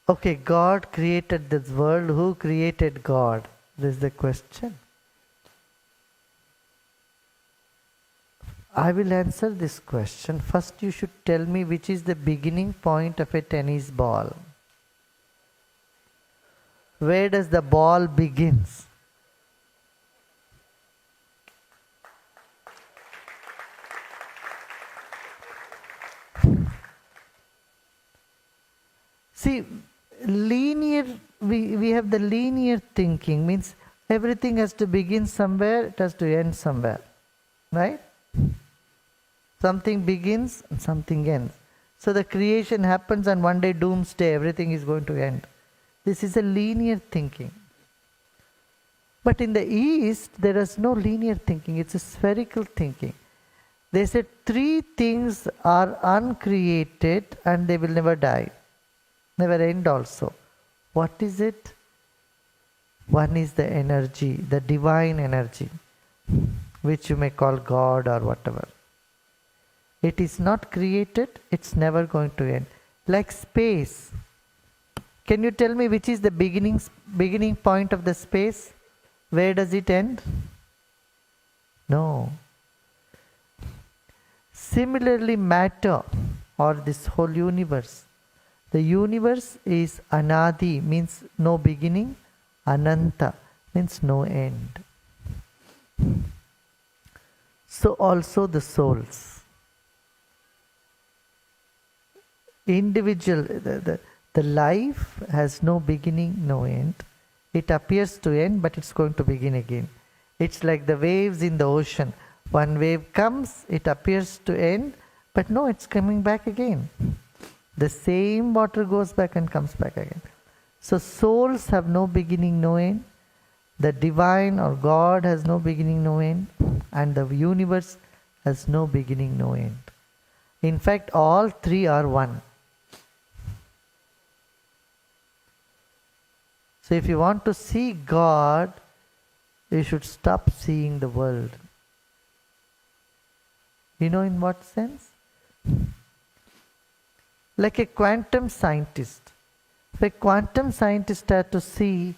Okay, God created this world. Who created God? This is the question. I will answer this question. First, you should tell me which is the beginning point of a tennis ball. Where does the ball begins? See, we have the linear thinking, means everything has to begin somewhere, it has to end somewhere. Right? Something begins and something ends. So the creation happens and one day doomsday, everything is going to end. This is a linear thinking. But in the East, there is no linear thinking, it's a spherical thinking. They said 3 things are uncreated and they will never die, never end also. What is it? One is the energy, the divine energy, which you may call God or whatever. It is not created, it's never going to end. Like space. Can you tell me which is the beginning point of the space? Where does it end? No. Similarly, matter or this whole universe. The universe is anadi, means no beginning. Ananta means no end. So also the souls. Individual, the life has no beginning, no end. It appears to end, but it's going to begin again. It's like the waves in the ocean. One wave comes, it appears to end, but no, it's coming back again. The same water goes back and comes back again. So souls have no beginning, no end. The divine or God has no beginning, no end. And the universe has no beginning, no end. In fact, all 3 are one. So if you want to see God, you should stop seeing the world. You know in what sense? Like a quantum scientist. If a quantum scientist had to see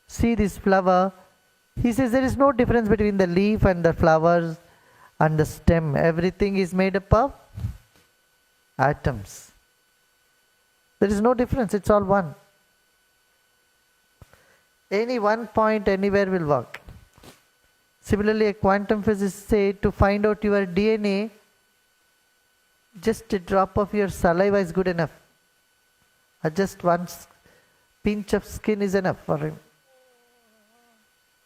this flower, he says there is no difference between the leaf and the flowers and the stem. Everything is made up of atoms. There is no difference, it's all one. Any one point anywhere will work. Similarly, a quantum physicist said to find out your DNA, just a drop of your saliva is good enough. Or just one pinch of skin is enough for him.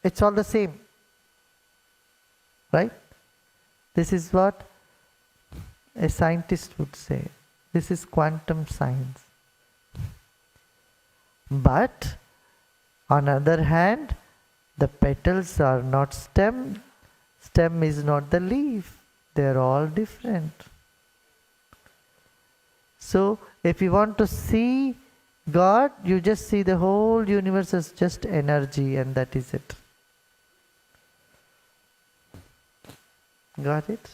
It's all the same. Right? This is what a scientist would say. This is quantum science. But on the other hand, the petals are not stem. Stem is not the leaf. They are all different. So, if you want to see God, you just see the whole universe as just energy, and that is it. Got it?